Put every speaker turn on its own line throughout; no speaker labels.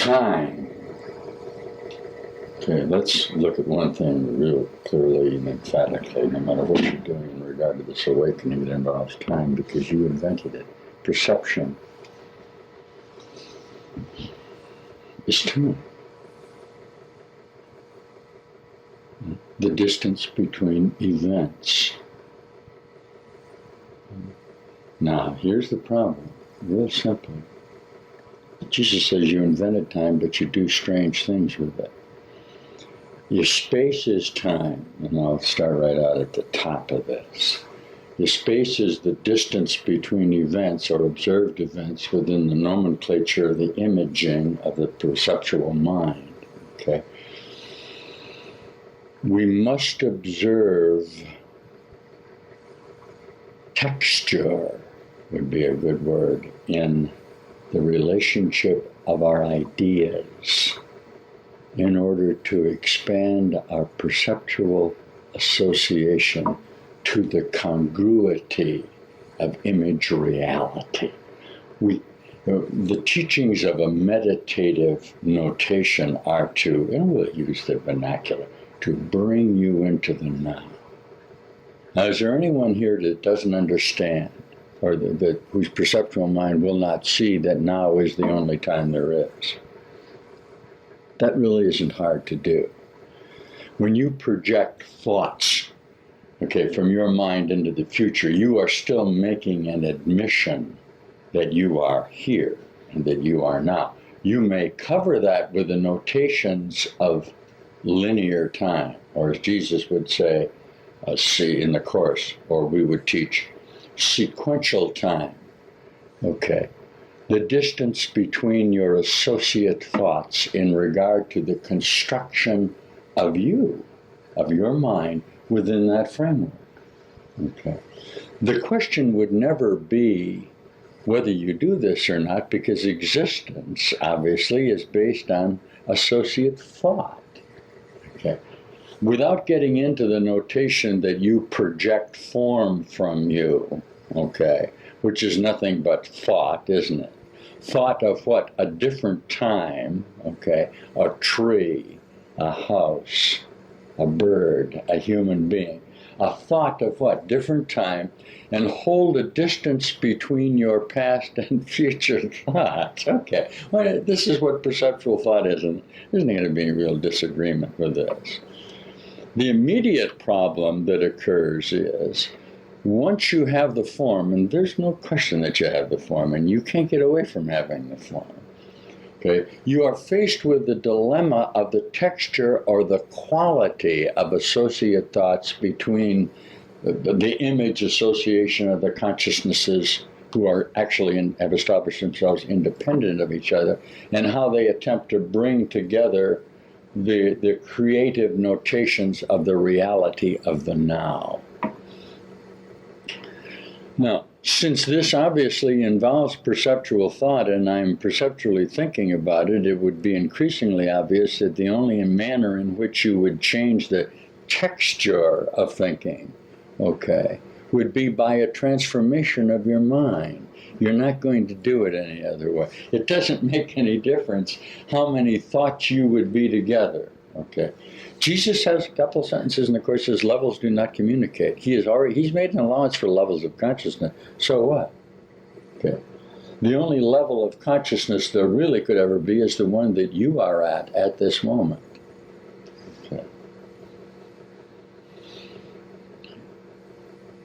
Time. Okay, let's look at one thing real clearly and emphatically. No matter what you're doing in regard to this awakening, it involves time because you invented it. Perception is time. The distance between events. Now, here's the problem, real simply. Jesus says you invented time, but you do strange things with it. Your space is time, and I'll start right out at the top of this. Your space is the distance between events or observed events within the nomenclature of the imaging of the perceptual mind, okay? We must observe texture, would be a good word, in the relationship of our ideas in order to expand our perceptual association to the congruity of image reality. The teachings of a meditative notation are to, and we'll use the vernacular, to bring you into the now. Now, is there anyone here that doesn't understand, or whose perceptual mind will not see that now is the only time there is? That really isn't hard to do. When you project thoughts, okay, from your mind into the future, you are still making an admission that you are here and that you are now. You may cover that with the notations of linear time, or as Jesus would say, see in the Course, or we would teach sequential time. Okay. The distance between your associate thoughts in regard to the construction of you, of your mind, within that framework. Okay. The question would never be whether you do this or not, because existence, obviously, is based on associate thought. Okay. Without getting into the notation that you project form from you, okay, which is nothing but thought, isn't it? Thought of what? A different time, okay, a tree, a house, a bird, a human being. A thought of what? Different time, and hold a distance between your past and future thoughts. Okay, well, this is what perceptual thought is, and there's not going to be any real disagreement with this. The immediate problem that occurs is, once you have the form, and there's no question that you have the form, and you can't get away from having the form, okay, you are faced with the dilemma of the texture or the quality of associate thoughts between the image association of the consciousnesses who are actually have established themselves independent of each other, and how they attempt to bring together the creative notations of the reality of the now. Now, since this obviously involves perceptual thought, and I'm perceptually thinking about it, it would be increasingly obvious that the only manner in which you would change the texture of thinking, okay, would be by a transformation of your mind. You're not going to do it any other way. It doesn't make any difference how many thoughts you would be together, okay? Jesus has a couple of sentences in the Course, says levels do not communicate. He's made an allowance for levels of consciousness. So what? Okay. The only level of consciousness there really could ever be is the one that you are at this moment. Okay.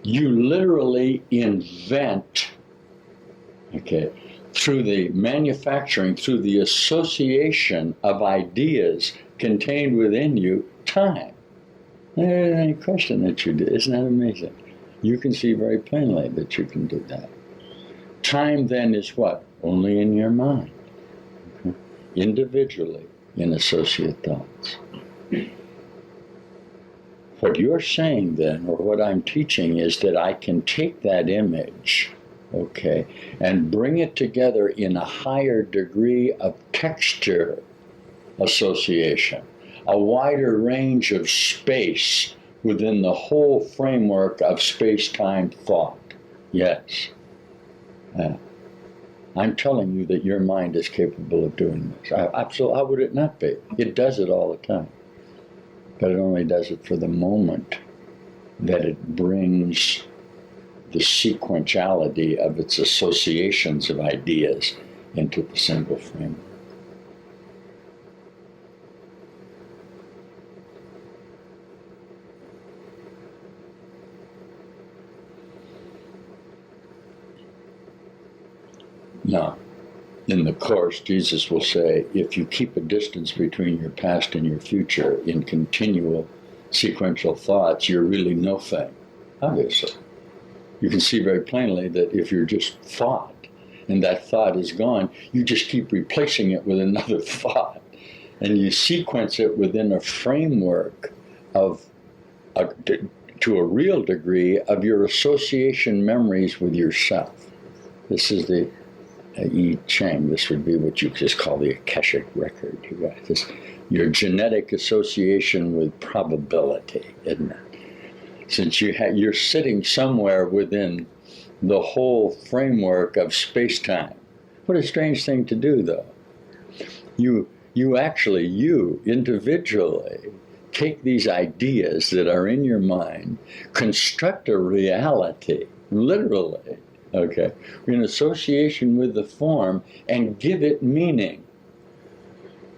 You literally invent, okay, through the manufacturing, through the association of ideas contained within you, time. There isn't any question that you do. Isn't that amazing? You can see very plainly that you can do that. Time then is what? Only in your mind. Okay? Individually, in associate thoughts. What you're saying then, or what I'm teaching, is that I can take that image, okay, and bring it together in a higher degree of texture association, a wider range of space within the whole framework of space-time thought. Yes. I'm telling you that your mind is capable of doing this. Absolutely, how would it not be? It does it all the time. But it only does it for the moment that it brings the sequentiality of its associations of ideas into the single frame. Now, in the Course, Jesus will say, if you keep a distance between your past and your future in continual sequential thoughts, you're really no thing, obviously. You can see very plainly that if you're just thought, and that thought is gone, you just keep replacing it with another thought. And you sequence it within a framework of, to a real degree, of your association memories with yourself. This is the I Ching, this would be what you just call the Akashic record. You got this, your genetic association with probability, isn't it? Since you're sitting somewhere within the whole framework of space-time. What a strange thing to do, though. You individually take these ideas that are in your mind, construct a reality, literally, okay, in association with the form, and give it meaning.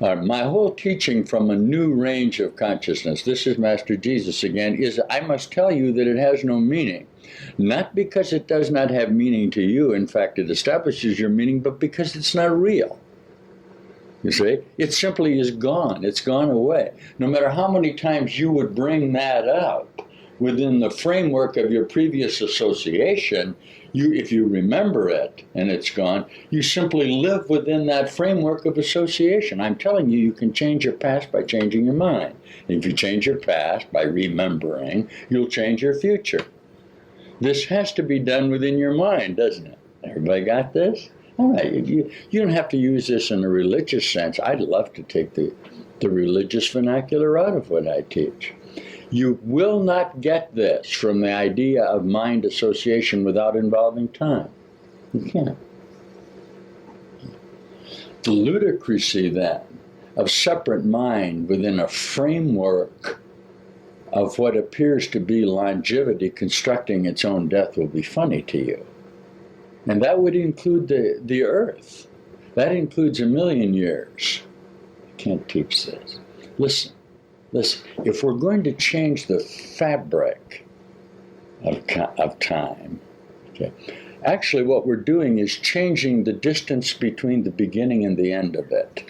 My whole teaching from a new range of consciousness, this is Master Jesus again, is I must tell you that it has no meaning. Not because it does not have meaning to you, in fact it establishes your meaning, but because it's not real. You see, it simply is gone, it's gone away. No matter how many times you would bring that up within the framework of your previous association, if you remember it and it's gone, you simply live within that framework of association. I'm telling you, you can change your past by changing your mind. And if you change your past by remembering, you'll change your future. This has to be done within your mind, doesn't it? Everybody got this? All right, you don't have to use this in a religious sense. I'd love to take the religious vernacular out of what I teach. You will not get this from the idea of mind association without involving time. You can't. The ludicrousy, then, of separate mind within a framework of what appears to be longevity constructing its own death will be funny to you. And that would include the earth. That includes 1,000,000 years. I can't teach this. Listen, if we're going to change the fabric of time, okay, actually what we're doing is changing the distance between the beginning and the end of it.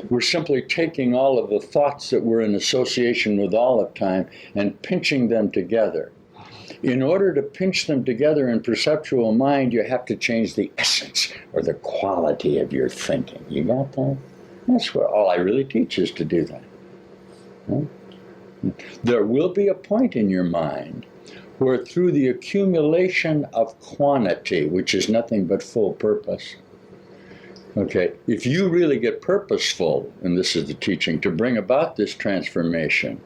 We're simply taking all of the thoughts that were in association with all of time and pinching them together. In order to pinch them together in perceptual mind, you have to change the essence or the quality of your thinking. You got that? That's what all I really teach is to do that. Huh? There will be a point in your mind where through the accumulation of quantity, which is nothing but full purpose, okay, if you really get purposeful, and this is the teaching, to bring about this transformation,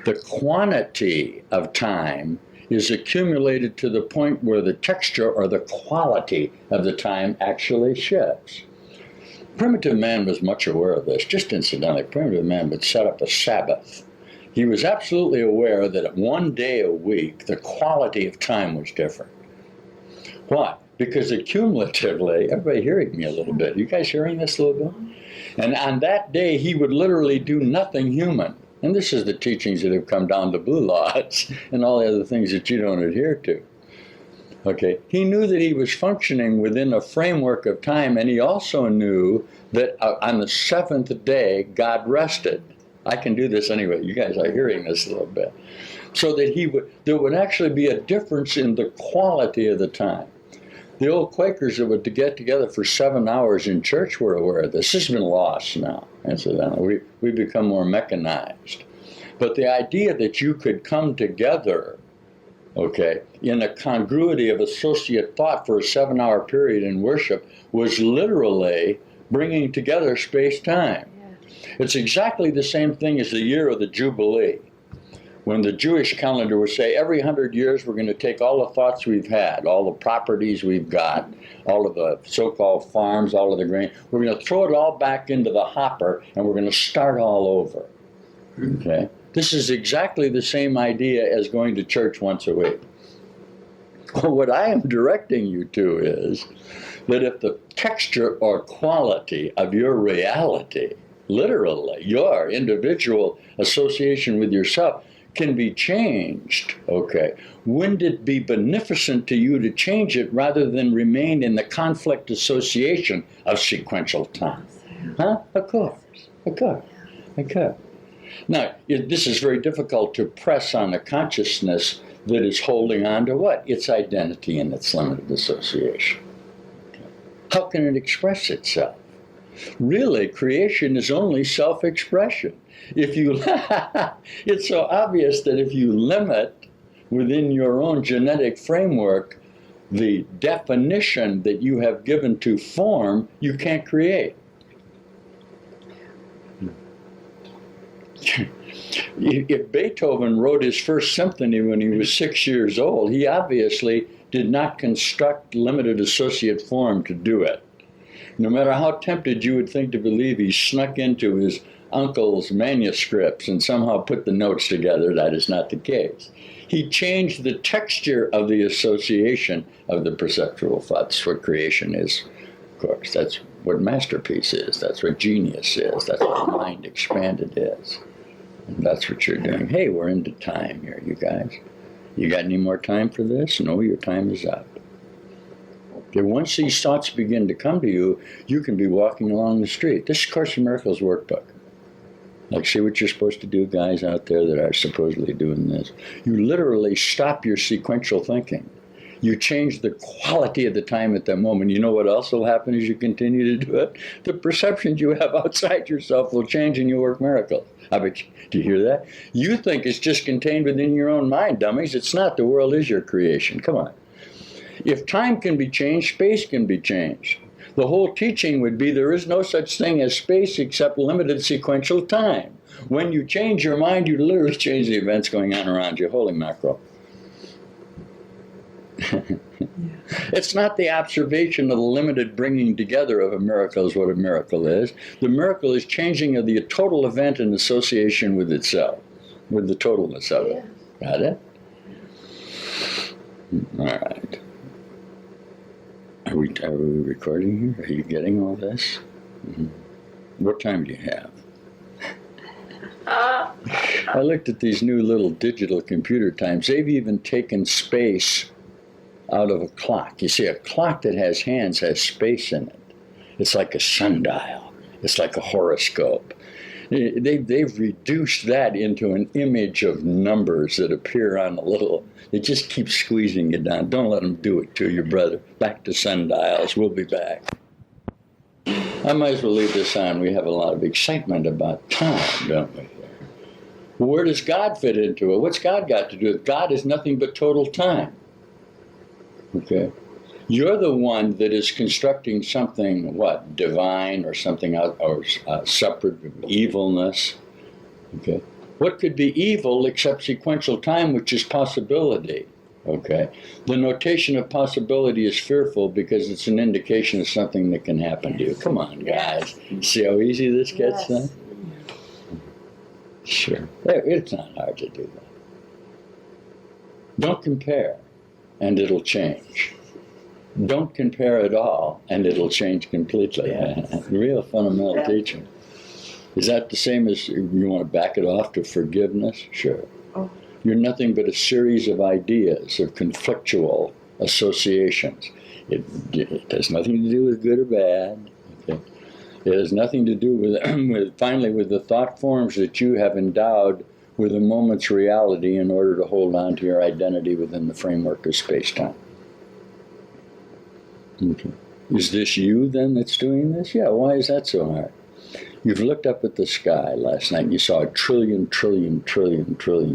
the quantity of time is accumulated to the point where the texture or the quality of the time actually shifts. Primitive man was much aware of this. Just incidentally, primitive man would set up a Sabbath. He was absolutely aware that 1 day a week, the quality of time was different. Why? Because accumulatively, everybody hearing me a little bit, you guys hearing this a little bit? And on that day, he would literally do nothing human. And this is the teachings that have come down to blue laws and all the other things that you don't adhere to. Okay, he knew that he was functioning within a framework of time, and he also knew that on the 7th day, God rested. I can do this anyway. You guys are hearing this a little bit. So that there would actually be a difference in the quality of the time. The old Quakers that would get together for 7 hours in church were aware of this. This has been lost now, incidentally. We've become more mechanized. But the idea that you could come together, okay, in a congruity of associate thought for a 7-hour period in worship was literally bringing together space-time. Yeah. It's exactly the same thing as the year of the Jubilee. When the Jewish calendar would say every 100 years we're going to take all the thoughts we've had, all the properties we've got, all of the so-called farms, all of the grain, we're going to throw it all back into the hopper and we're going to start all over. Okay? This is exactly the same idea as going to church once a week. Well, what I am directing you to is that if the texture or quality of your reality, literally your individual association with yourself, can be changed, okay, wouldn't it be beneficent to you to change it rather than remain in the conflict association of sequential time? Huh? Of course. Now, this is very difficult to press on a consciousness that is holding on to what? Its identity and its limited association. Okay. How can it express itself? Really, creation is only self-expression. If you, it's so obvious that if you limit within your own genetic framework the definition that you have given to form, you can't create. If Beethoven wrote his first symphony when he was 6 years old, he obviously did not construct limited associate form to do it. No matter how tempted you would think to believe he snuck into his uncle's manuscripts and somehow put the notes together, that is not the case. He changed the texture of the association of the perceptual thought. That's what creation is, of course. That's what masterpiece is. That's what genius is. That's what the mind expanded is. And that's what you're doing. Hey, we're into time here, you guys. You got any more time for this? No, your time is up. Okay, once these thoughts begin to come to you, you can be walking along the street. This is Course in Miracles workbook. Like, see what you're supposed to do, guys out there that are supposedly doing this. You literally stop your sequential thinking. You change the quality of the time at that moment. You know what else will happen as you continue to do it? The perceptions you have outside yourself will change and you'll work miracles. Do you hear that? You think it's just contained within your own mind, dummies. It's not. The world is your creation. Come on. If time can be changed, space can be changed. The whole teaching would be there is no such thing as space except limited sequential time. When you change your mind, you literally change the events going on around you. Holy mackerel. It's not the observation of the limited bringing together of a miracle is what a miracle is. The miracle is changing of the total event in association with itself, with the totalness of it. Got it? All right. Are we recording here? Are you getting all this? Mm-hmm. What time do you have? I looked at these new little digital computer times. They've even taken space out of a clock. You see, a clock that has hands has space in it. It's like a sundial. It's like a horoscope. They've reduced that into an image of numbers that appear on a little. They just keep squeezing you down. Don't let them do it to you, brother. Back to sundials. We'll be back. I might as well leave this on. We have a lot of excitement about time, don't we? Where does God fit into it? What's God got to do with it? God is nothing but total time. Okay? You're the one that is constructing something, what, divine or something out, or separate from evilness. Okay? What could be evil except sequential time, which is possibility? Okay? The notation of possibility is fearful because it's an indication of something that can happen to you. Come on, guys. See how easy this gets then? Sure. It's not hard to do that. Don't compare, and it'll change. Don't compare at all, and it'll change completely. Real fundamental teaching. Is that the same as you want to back it off to forgiveness? Sure. Oh. You're nothing but a series of ideas, of conflictual associations. It has nothing to do with good or bad. Okay? It has nothing to do with, finally, with the thought forms that you have endowed with a moment's reality in order to hold on to your identity within the framework of space-time. Okay. Is this you, then, that's doing this? Yeah, why is that so hard? You've looked up at the sky last night and you saw a trillion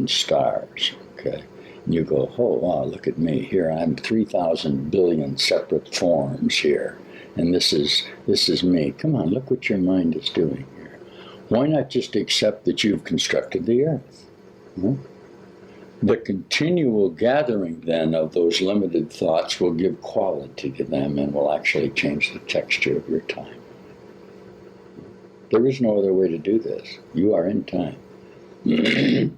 stars, okay? And you go, oh, wow, look at me. Here I'm 3,000 billion separate forms here. And this is me. Come on, look what your mind is doing here. Why not just accept that you've constructed the earth? Hmm? The continual gathering then of those limited thoughts will give quality to them and will actually change the texture of your time. There is no other way to do this. You are in time. Okay.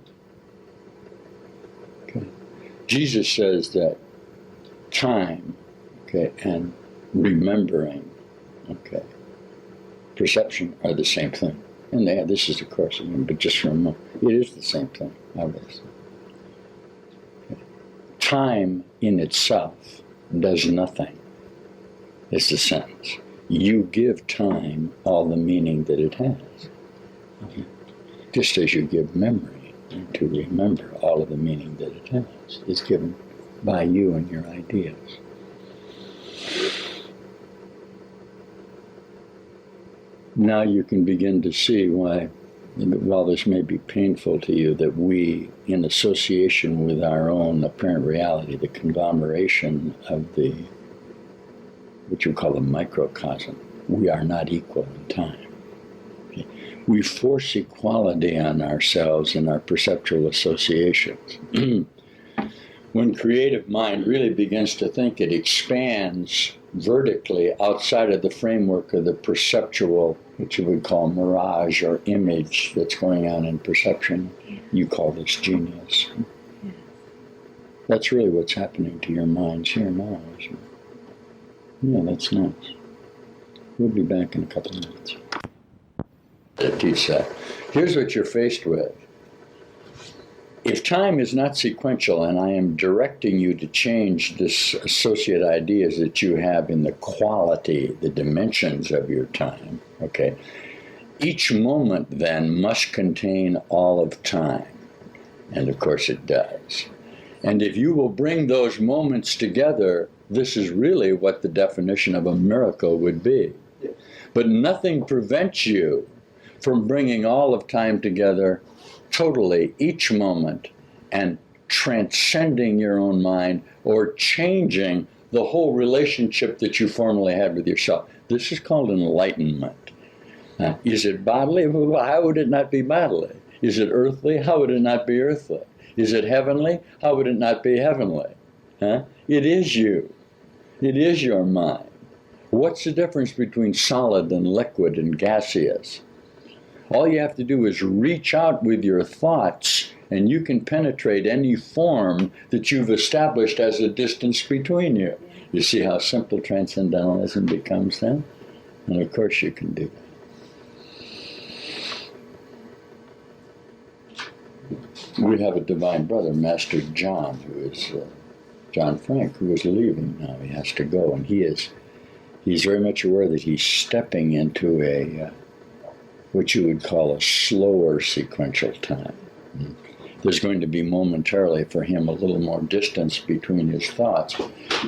Jesus says that time, okay, and remembering, okay, perception are the same thing. And this is, of course, but just for a moment, it is the same thing, obviously. Okay. Time in itself does nothing. It's the sense. You give time all the meaning that it has. Okay. Just as you give memory to remember all of the meaning that it has. It's given by you and your ideas. Now you can begin to see why, while this may be painful to you, that we, in association with our own apparent reality, the conglomeration of the, what you call the microcosm, we are not equal in time. Okay? We force equality on ourselves in our perceptual associations. When creative mind really begins to think, it expands vertically outside of the framework of the perceptual, which you would call mirage or image that's going on in perception. You call this genius. That's really what's happening to your minds here now, isn't it? Yeah, that's nice. We'll be back in a couple of minutes to teach that. Here's what you're faced with. If time is not sequential, and I am directing you to change this associate ideas that you have in the quality, the dimensions of your time, okay, each moment then must contain all of time. And of course it does. And if you will bring those moments together, this is really what the definition of a miracle would be. But nothing prevents you from bringing all of time together totally, each moment, and transcending your own mind or changing the whole relationship that you formerly had with yourself. This is called enlightenment. Is it bodily? Well, how would it not be bodily? Is it earthly? How would it not be earthly? Is it heavenly? How would it not be heavenly? It is you. It is your mind. What's the difference between solid and liquid and gaseous? All you have to do is reach out with your thoughts, and you can penetrate any form that you've established as a distance between you. You see how simple transcendentalism becomes then? And of course you can do that. We have a divine brother, Master John, who is John Frank, who is leaving now. He has to go, and he's very much aware that he's stepping into a what you would call a slower sequential time. There's going to be momentarily for him a little more distance between his thoughts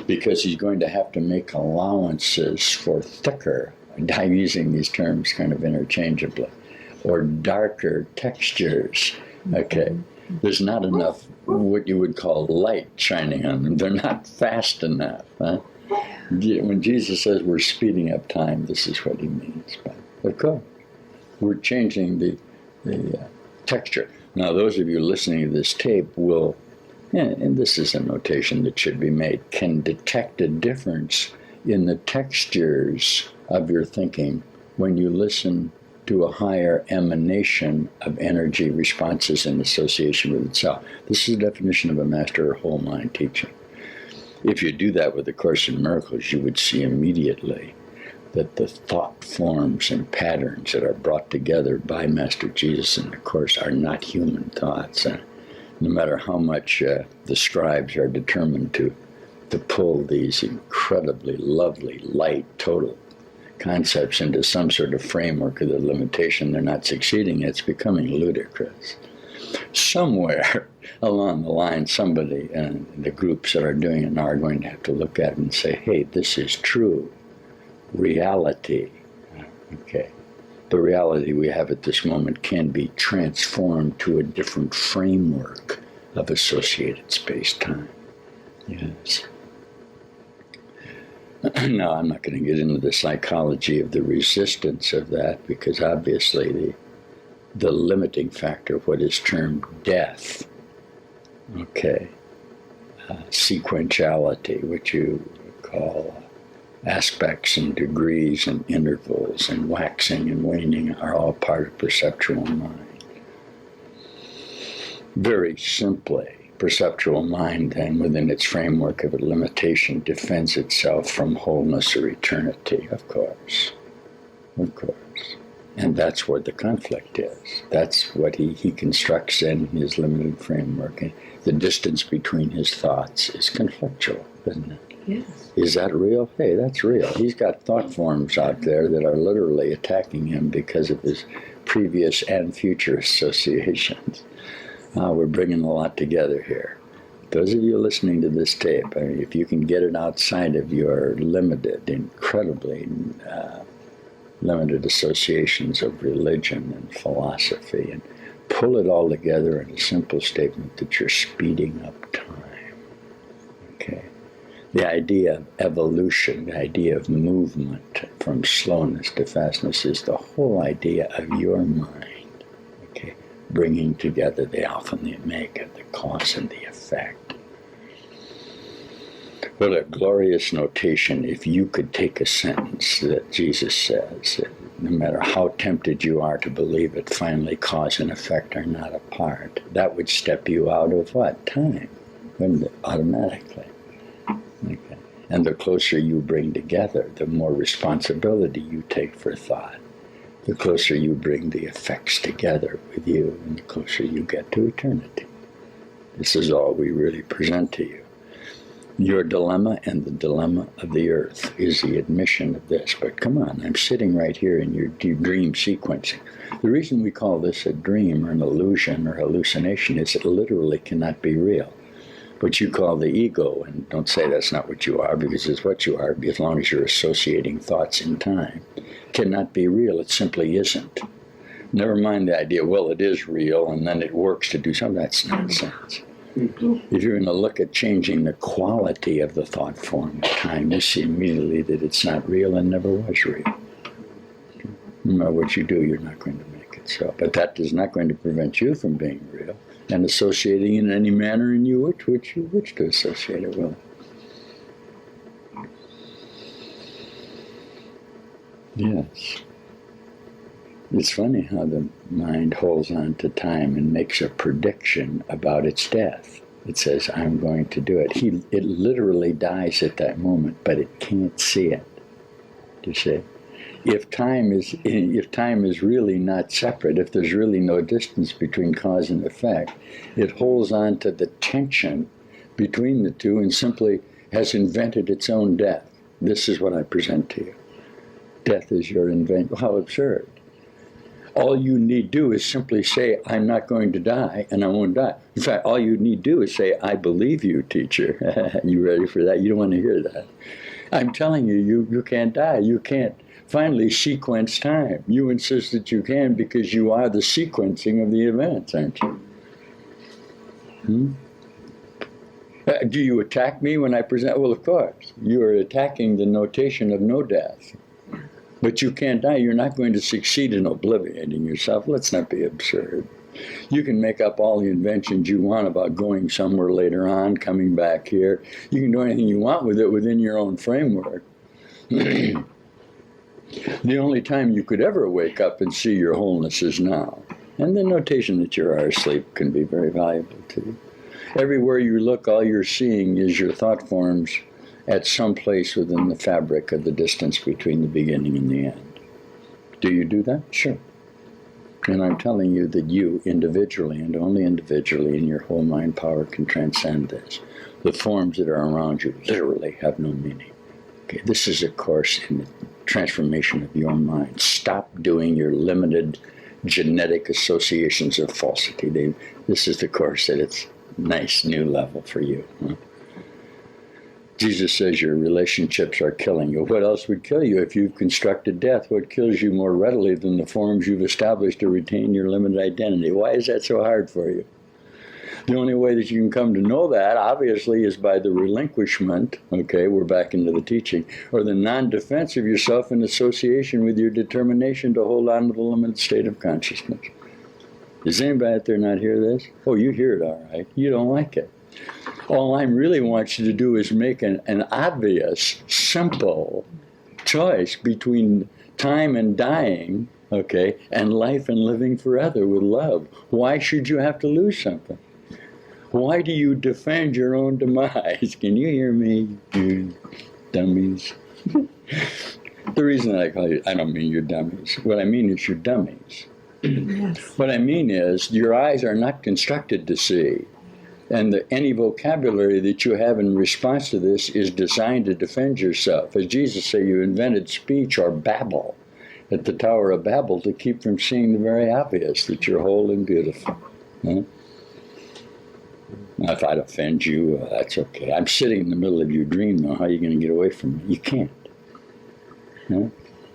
because he's going to have to make allowances for thicker, I'm using these terms kind of interchangeably, or darker textures. Okay, there's not enough what you would call light shining on them. They're not fast enough. When Jesus says we're speeding up time, this is what he means by it. Of course. We're changing the texture. Now, those of you listening to this tape will, and this is a notation that should be made, can detect a difference in the textures of your thinking when you listen to a higher emanation of energy responses in association with itself. This is the definition of a master or whole mind teaching. If you do that with the Course in Miracles, you would see immediately that the thought forms and patterns that are brought together by Master Jesus in the Course are not human thoughts. No matter how much the scribes are determined to pull these incredibly lovely, light, total concepts into some sort of framework of the limitation, they're not succeeding. It's becoming ludicrous. Somewhere along the line, somebody and the groups that are doing it now are going to have to look at it and say, hey, this is true reality. Okay. The reality we have at this moment can be transformed to a different framework of associated space-time. Yes. Now, I'm not going to get into the psychology of the resistance of that because obviously the limiting factor of what is termed death Okay. Sequentiality, which you call aspects and degrees and intervals and waxing and waning, are all part of perceptual mind. Very simply, perceptual mind then, within its framework of a limitation, defends itself from wholeness or eternity, of course. Of course. And that's where the conflict is. That's what he constructs in his limited framework. And the distance between his thoughts is conflictual, isn't it?
Yes.
Is that real? Hey, that's real. He's got thought forms out there that are literally attacking him because of his previous and future associations. We're bringing a lot together here. Those of you listening to this tape, I mean, if you can get it outside of your limited, incredibly limited associations of religion and philosophy, and pull it all together in a simple statement that you're speeding up time. Okay? The idea of evolution, the idea of movement from slowness to fastness is the whole idea of your mind. Okay? Bringing together the alpha and the omega, the cause and the effect. What a glorious notation if you could take a sentence that Jesus says, that no matter how tempted you are to believe it, finally cause and effect are not apart. That would step you out of what? Time, wouldn't it? Automatically. Okay. And the closer you bring together, the more responsibility you take for thought. The closer you bring the effects together with you, and the closer you get to eternity. This is all we really present to you. Your dilemma and the dilemma of the earth is the admission of this. But come on, I'm sitting right here in your dream sequencing. The reason we call this a dream or an illusion or hallucination is it literally cannot be real. What you call the ego, and don't say that's not what you are, because it's what you are, as long as you're associating thoughts in time, cannot be real. It simply isn't. Never mind the idea, well, it is real, and then it works to do something. That's nonsense. If you're going to look at changing the quality of the thought form of time, you see immediately that it's not real and never was real. No matter what you do, you're not going to make it so. But that is not going to prevent you from being real and associating in any manner in you which you wish to associate it with. Yes. It's funny how the mind holds on to time and makes a prediction about its death. It says, I'm going to do it. It literally dies at that moment, but it can't see it. Do you see? If time is really not separate, if there's really no distance between cause and effect, it holds on to the tension between the two and simply has invented its own death. This is what I present to you. Death is your invention. How absurd. All you need do is simply say, I'm not going to die, and I won't die. In fact, all you need do is say, I believe you, teacher. You ready for that? You don't want to hear that. I'm telling you, you can't die. You can't finally sequence time. You insist that you can because you are the sequencing of the events, aren't you? Do you attack me when I present? Well, of course. You are attacking the notation of no death. But you can't die. You're not going to succeed in obliviating yourself. Let's not be absurd. You can make up all the inventions you want about going somewhere later on, coming back here. You can do anything you want with it within your own framework. The only time you could ever wake up and see your wholeness is now. And the notation that you are asleep can be very valuable to you. Everywhere you look, all you're seeing is your thought forms at some place within the fabric of the distance between the beginning and the end. Do you do that? Sure. And I'm telling you that you, individually, and only individually, in your whole mind power can transcend this. The forms that are around you literally have no meaning. Okay, this is a course in the transformation of your mind. Stop doing your limited genetic associations of falsity. This is the course at its nice new level for you. Huh? Jesus says your relationships are killing you. What else would kill you if you've constructed death? What kills you more readily than the forms you've established to retain your limited identity? Why is that so hard for you? The only way that you can come to know that, obviously, is by the relinquishment, okay, we're back into the teaching, or the non-defense of yourself in association with your determination to hold on to the limited state of consciousness. Does anybody out there not hear this? Oh, you hear it all right. You don't like it. All I really want you to do is make an obvious, simple choice between time and dying, okay, and life and living forever with love. Why should you have to lose something? Why do you defend your own demise? Can you hear me, you dummies? The reason I call you, I don't mean you're dummies. What I mean is you're dummies. Yes. What I mean is your eyes are not constructed to see. And any vocabulary that you have in response to this is designed to defend yourself. As Jesus said, you invented speech or babble at the Tower of Babel to keep from seeing the very obvious, that you're whole and beautiful. Huh? Now, if I'd offend you, that's okay. I'm sitting in the middle of your dream, though. How are you going to get away from me? You can't. Huh?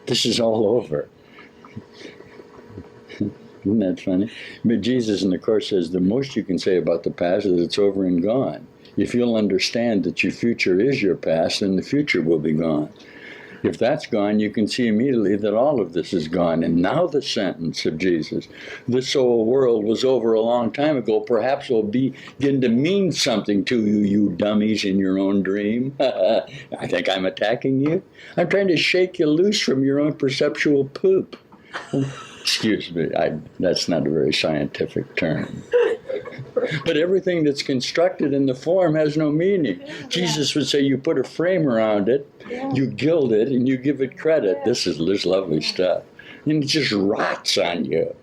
This is all over. Isn't that funny? But Jesus in the Course says the most you can say about the past is it's over and gone. If you'll understand that your future is your past, then the future will be gone. If that's gone, you can see immediately that all of this is gone. And now the sentence of Jesus, this whole world was over a long time ago, perhaps will begin to mean something to you, you dummies, in your own dream. I think I'm attacking you. I'm trying to shake you loose from your own perceptual poop. Excuse me, that's not a very scientific term. But everything that's constructed in the form has no meaning. Yeah. Jesus would say you put a frame around it, you gild it, and you give it credit. This is lovely stuff. And it just rots on you.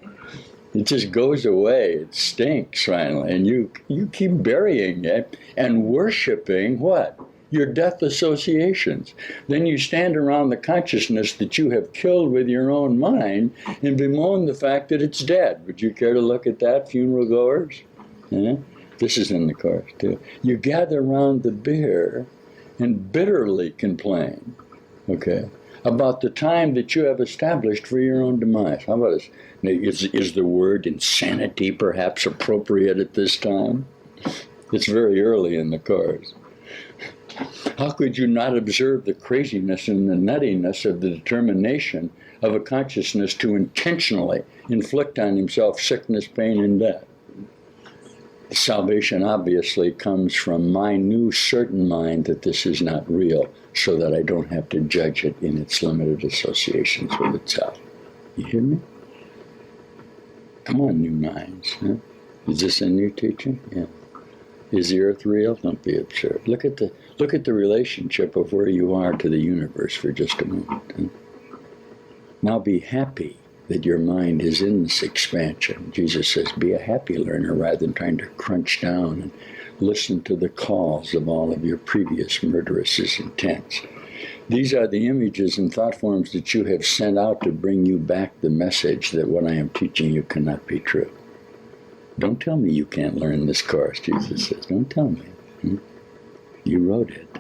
It just goes away. It stinks finally. And you keep burying it and worshiping what? Your death associations. Then you stand around the consciousness that you have killed with your own mind and bemoan the fact that it's dead. Would you care to look at that, funeral goers? Yeah? This is in the Course too. You gather around the bier and bitterly complain, okay, about the time that you have established for your own demise. How about this? Is the word insanity perhaps appropriate at this time? It's very early in the Course. How could you not observe the craziness and the nuttiness of the determination of a consciousness to intentionally inflict on himself sickness, pain, and death? Salvation obviously comes from my new certain mind that this is not real, so that I don't have to judge it in its limited associations with itself. You hear me? Come on, new minds. Huh? Is this a new teaching? Yeah. Is the earth real? Don't be absurd. Look at the relationship of where you are to the universe for just a moment. Huh? Now be happy that your mind is in this expansion. Jesus says, be a happy learner rather than trying to crunch down and listen to the calls of all of your previous murderous intents. These are the images and thought forms that you have sent out to bring you back the message that what I am teaching you cannot be true. Don't tell me you can't learn this Course, Jesus says. Don't tell me. You wrote it.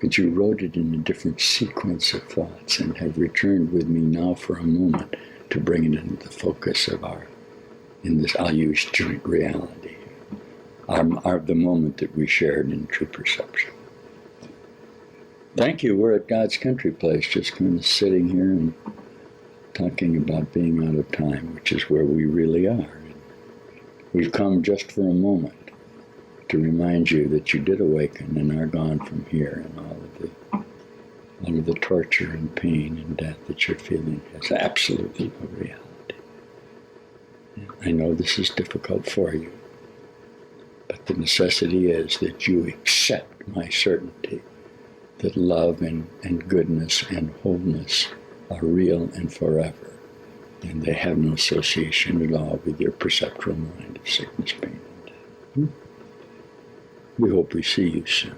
But you wrote it in a different sequence of thoughts and have returned with me now for a moment to bring it into the focus of I'll use joint reality, the moment that we shared in true perception. Thank you. We're at God's country place, just kind of sitting here and talking about being out of time, which is where we really are. We've come just for a moment to remind you that you did awaken and are gone from here, and all of the torture and pain and death that you're feeling has absolutely no reality. I know this is difficult for you, but the necessity is that you accept my certainty that love and goodness and wholeness are real and forever, and they have no association at all with your perceptual mind of sickness, pain, and death. We hope we see you soon.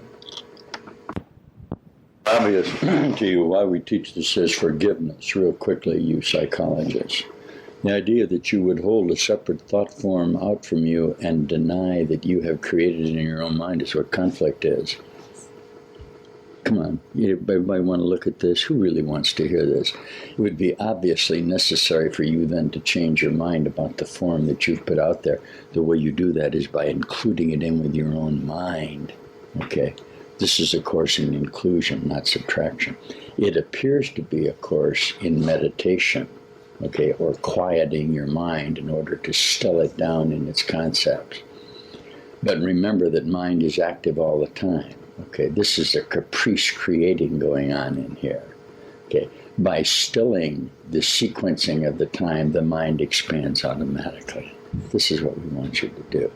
Obvious to you why we teach this as forgiveness, real quickly, you psychologists. The idea that you would hold a separate thought form out from you and deny that you have created it in your own mind is what conflict is. Come on, everybody want to look at this? Who really wants to hear this? It would be obviously necessary for you then to change your mind about the form that you've put out there. The way you do that is by including it in with your own mind, okay? This is a course in inclusion, not subtraction. It appears to be a course in meditation, okay, or quieting your mind in order to still it down in its concepts. But remember that mind is active all the time. Okay, this is a caprice creating going on in here. Okay, by stilling the sequencing of the time, the mind expands automatically. This is what we want you to do.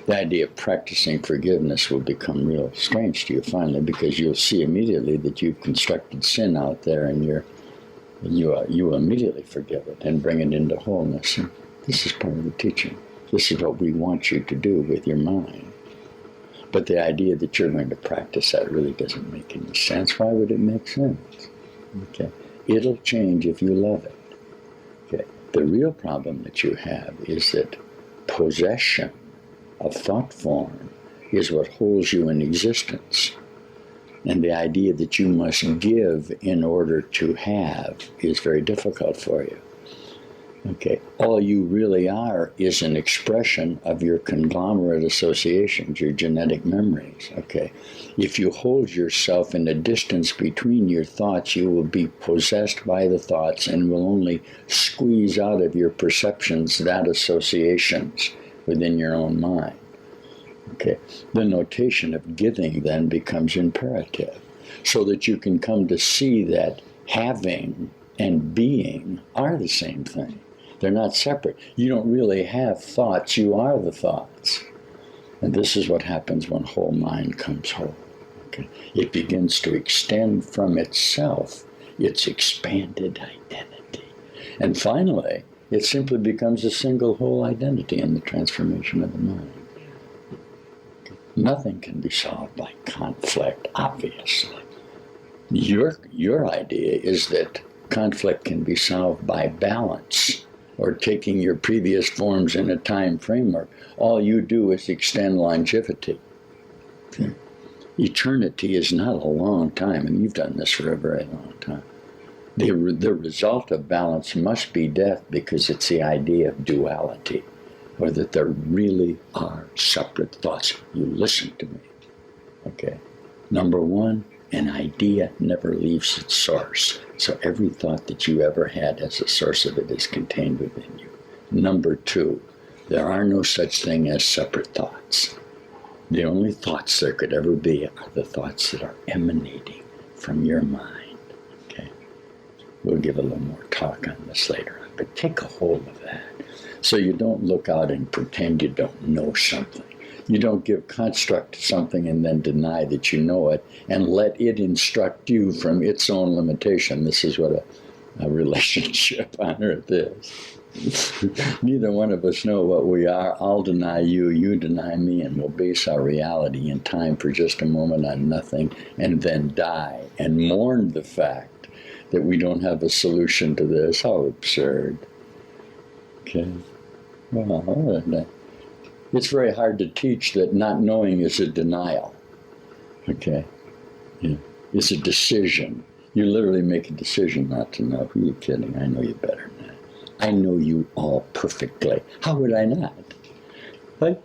The idea of practicing forgiveness will become real strange to you finally, because you'll see immediately that you've constructed sin out there, and you immediately forgive it and bring it into wholeness. And this is part of the teaching. This is what we want you to do with your mind. But the idea that you're going to practice that really doesn't make any sense. Why would it make sense? Okay, it'll change if you love it. Okay, the real problem that you have is that possession of thought form is what holds you in existence. And the idea that you must give in order to have is very difficult for you. Okay, all you really are is an expression of your conglomerate associations, your genetic memories. Okay, if you hold yourself in a distance between your thoughts, you will be possessed by the thoughts and will only squeeze out of your perceptions that associations within your own mind. Okay, the notation of giving then becomes imperative, so that you can come to see that having and being are the same thing. They're not separate. You don't really have thoughts, you are the thoughts. And this is what happens when whole mind comes whole. Okay? It begins to extend from itself its expanded identity. And finally, it simply becomes a single whole identity in the transformation of the mind. Okay? Nothing can be solved by conflict, obviously. Your idea is that conflict can be solved by balance, or taking your previous forms in a time framework. All you do is extend longevity. Okay? Eternity is not a long time, and you've done this for a very long time. The result of balance must be death, because it's the idea of duality, or that there really are separate thoughts. You listen to me. Okay? Number one, an idea never leaves its source. So every thought that you ever had as a source of it is contained within you. Number two, there are no such thing as separate thoughts. The only thoughts there could ever be are the thoughts that are emanating from your mind. Okay? We'll give a little more talk on this later on, but take a hold of that. So you don't look out and pretend you don't know something. You don't give construct to something and then deny that you know it, and let it instruct you from its own limitation. This is what a relationship on earth is. Neither one of us know what we are. I'll deny you, you deny me, and we'll base our reality in time for just a moment on nothing, and then die and mourn the fact that we don't have a solution to this. How absurd. Okay. Well, it's very hard to teach that not knowing is a denial. Okay? Yeah. It's a decision. You literally make a decision not to know. Who are you kidding? I know you better than that. I know you all perfectly. How would I not? Like,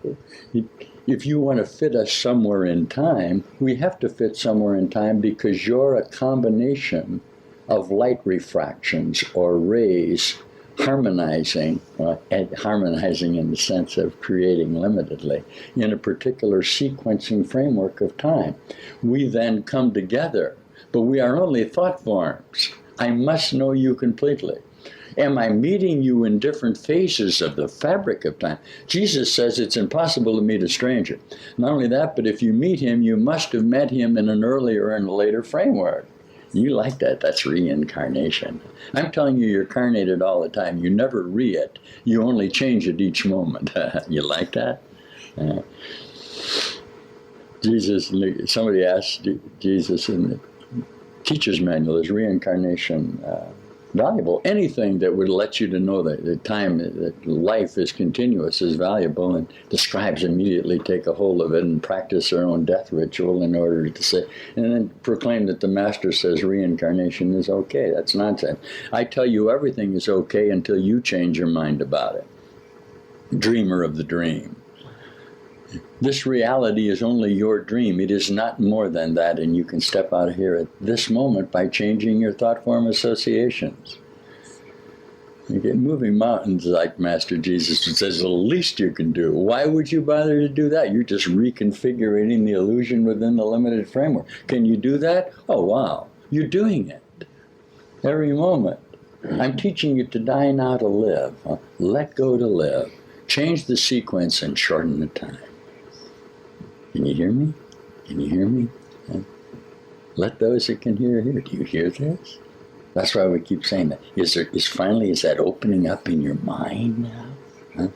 if you want to fit us somewhere in time, we have to fit somewhere in time, because you're a combination of light refractions or rays harmonizing in the sense of creating limitedly in a particular sequencing framework of time. We then come together, but we are only thought forms. I must know you completely. Am I meeting you in different phases of the fabric of time? Jesus says it's impossible to meet a stranger. Not only that, but if you meet him, you must have met him in an earlier and later framework. You like that. That's reincarnation. I'm telling you, you're carnated all the time. You never re-it. You only change it each moment. You like that? Somebody asked Jesus in the teacher's manual, is reincarnation valuable? Anything that would let you to know that the time, that life is continuous, is valuable, and the scribes immediately take a hold of it and practice their own death ritual in order to say, and then proclaim that the master says reincarnation is okay. That's nonsense. I tell you, everything is okay until you change your mind about it. Dreamer of the dream. This reality is only your dream. It is not more than that, and you can step out of here at this moment by changing your thought form associations. Okay, moving mountains, like Master Jesus says, the least you can do. Why would you bother to do that? You're just reconfiguring the illusion within the limited framework. Can you do that? Oh, wow. You're doing it every moment. I'm teaching you to die now to live. Let go to live. Change the sequence and shorten the time. Can you hear me? Can you hear me? Let those that can hear hear. Do you hear this? That's why we keep saying that. Is that opening up in your mind now? Huh?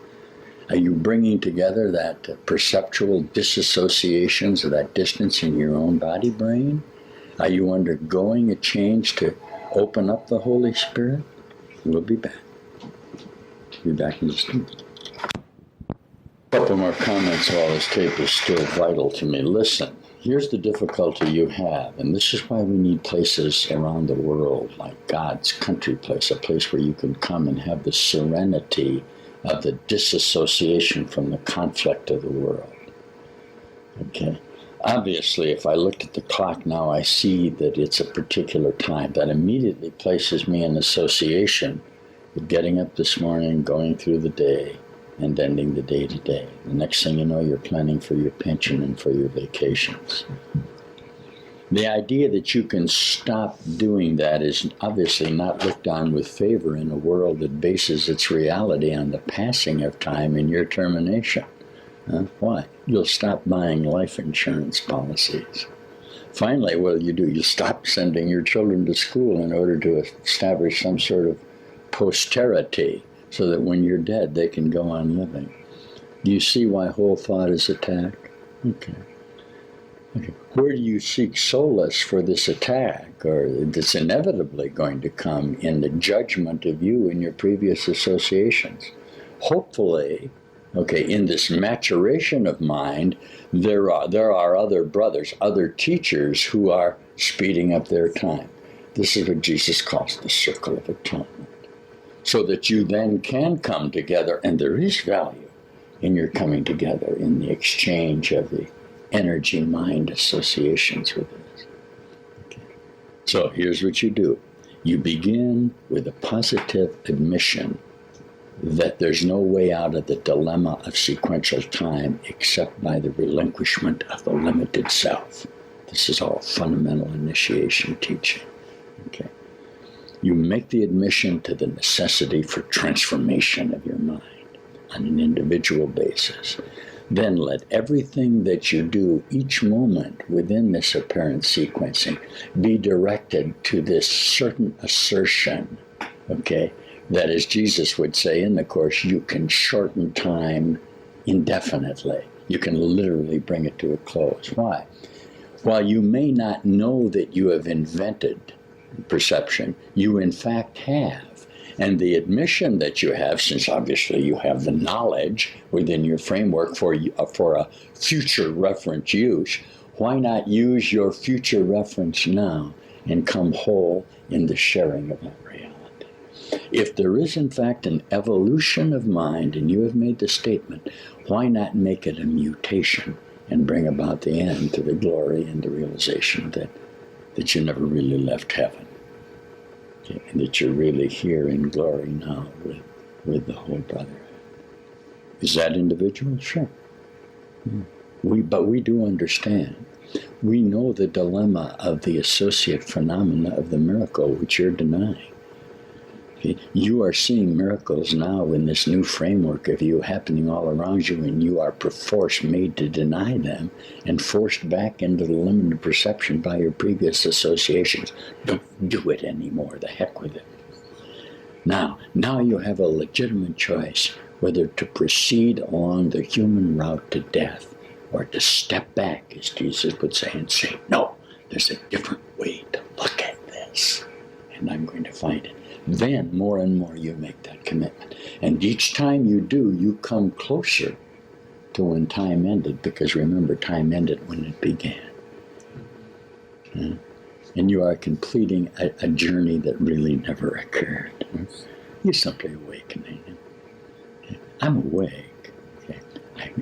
Are you bringing together that perceptual disassociations of that distance in your own body brain? Are you undergoing a change to open up the Holy Spirit? We'll be back. Be back in just a minute. A couple more comments while this tape is still vital to me. Listen, here's the difficulty you have, and this is why we need places around the world like God's country place, a place where you can come and have the serenity of the disassociation from the conflict of the world. Okay? Obviously, if I looked at the clock now, I see that it's a particular time. That immediately places me in association with getting up this morning, going through the day, and ending the day to day. The next thing you know, you're planning for your pension and for your vacations. The idea that you can stop doing that is obviously not looked on with favor in a world that bases its reality on the passing of time and your termination. Why? You'll stop buying life insurance policies. Finally, what do? You stop sending your children to school in order to establish some sort of posterity so that when you're dead, they can go on living. Do you see why whole thought is attacked? Okay. Where do you seek solace for this attack, or that's inevitably going to come in the judgment of you and your previous associations? Hopefully, in this maturation of mind, there are other brothers, other teachers who are speeding up their time. This is what Jesus calls the circle of atonement. So that you then can come together, and there is value in your coming together in the exchange of the energy-mind associations with this. Okay. So here's what you do. You begin with a positive admission that there's no way out of the dilemma of sequential time except by the relinquishment of the limited self. This is all fundamental initiation teaching. Okay. You make the admission to the necessity for transformation of your mind on an individual basis. Then let everything that you do each moment within this apparent sequencing be directed to this certain assertion, that, as Jesus would say in the Course, you can shorten time indefinitely. You can literally bring it to a close. Why? While you may not know that you have invented perception, you in fact have. And the admission that you have, since obviously you have the knowledge within your framework for a future reference use, why not use your future reference now and come whole in the sharing of that reality? If there is in fact an evolution of mind, and you have made the statement, why not make it a mutation and bring about the end to the glory and the realization that you never really left heaven? And that you're really here in glory now with the whole brotherhood. Is that individual? Sure. But we do understand. We know the dilemma of the associate phenomena of the miracle which you're denying. You are seeing miracles now in this new framework of you happening all around you, and you are perforce made to deny them and forced back into the limited perception by your previous associations. Don't do it anymore. The heck with it. Now you have a legitimate choice whether to proceed along the human route to death or to step back, as Jesus would say, and say, no, there's a different way to look at this, and I'm going to find it. Then, more and more, you make that commitment. And each time you do, you come closer to when time ended, because remember, time ended when it began. And you are completing a journey that really never occurred. You're simply awakening. I'm awake.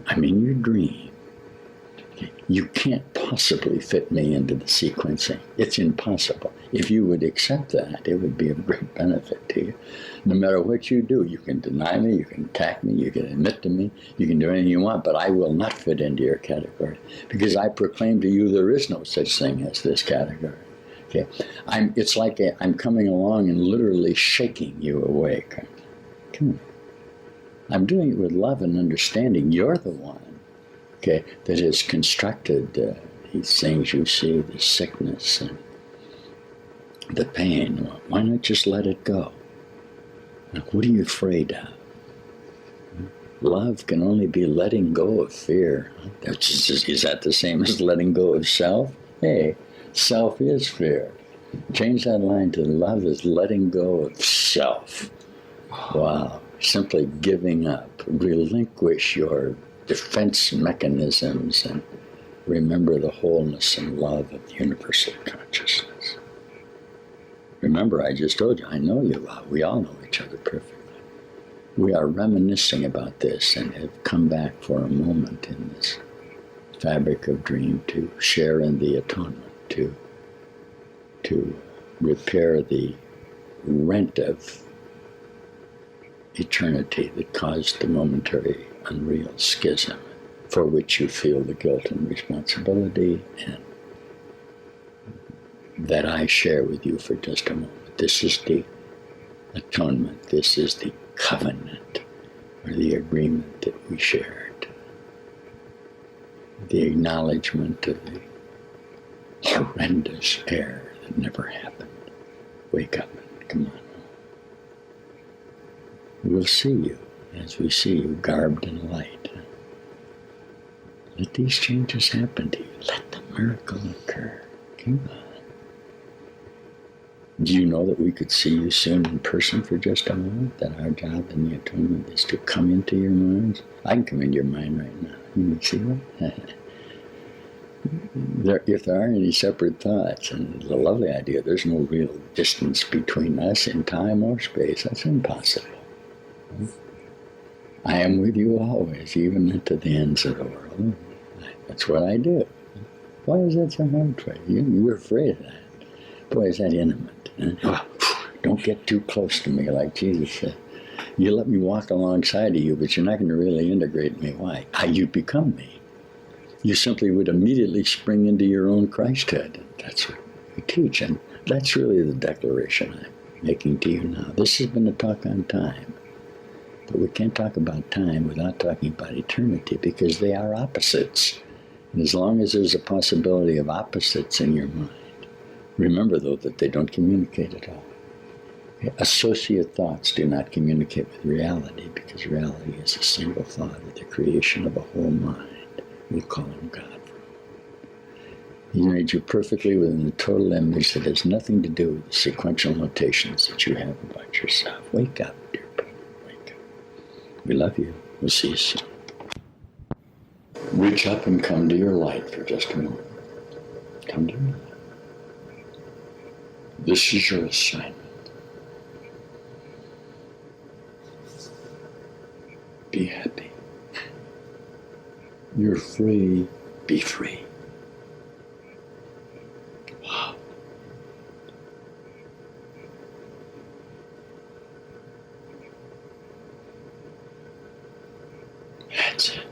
I'm in your dream. You can't possibly fit me into the sequencing. It's impossible. If you would accept that, it would be of great benefit to you. No matter what you do, you can deny me, you can attack me, you can admit to me, you can do anything you want, but I will not fit into your category because I proclaim to you there is no such thing as this category. Okay, it's like I'm coming along and literally shaking you awake. Come on. I'm doing it with love and understanding. You're the one, okay, that has constructed these things you see, the sickness and the pain. Why not just let it go? What are you afraid of? Love can only be letting go of fear. Is that the same as letting go of self? Hey, self is fear. Change that line to love is letting go of self. Wow. Simply giving up. Relinquish your defense mechanisms and remember the wholeness and love of the universal consciousness. Remember, I just told you, I know you well. We all know each other perfectly. We are reminiscing about this and have come back for a moment in this fabric of dream to share in the atonement, to repair the rent of eternity that caused the momentary unreal schism for which you feel the guilt and responsibility and that I share with you for just a moment. This is the atonement. This is the covenant or the agreement that we shared. The acknowledgement of the horrendous error that never happened. Wake up and come on. We'll see you as we see you garbed in light. Let these changes happen to you. Let the miracle occur. Come on. Do you know that we could see you soon in person for just a moment? That our job in the atonement is to come into your minds? I can come into your mind right now. You can see that? If there aren't any separate thoughts, and the lovely idea, there's no real distance between us in time or space. That's impossible. I am with you always, even into the ends of the world. That's what I do. Why is that so hard for you? You're afraid of that. Boy, is that intimate. Don't get too close to me, like Jesus said. You let me walk alongside of you, but you're not going to really integrate me. Why? You become me. You simply would immediately spring into your own Christhood. That's what we teach, and that's really the declaration I'm making to you now. This has been a talk on time. But we can't talk about time without talking about eternity because they are opposites. And as long as there's a possibility of opposites in your mind, remember, though, that they don't communicate at all. Associate thoughts do not communicate with reality because reality is a single thought or the creation of a whole mind. We'll call him God. He made you perfectly within the total image that has nothing to do with the sequential notations that you have about yourself. Wake up, dear brother. Wake up. We love you. We'll see you soon. Reach up and come to your light for just a moment. Come to your light. This is your assignment. Be happy. You're free. Be free. Wow. That's it.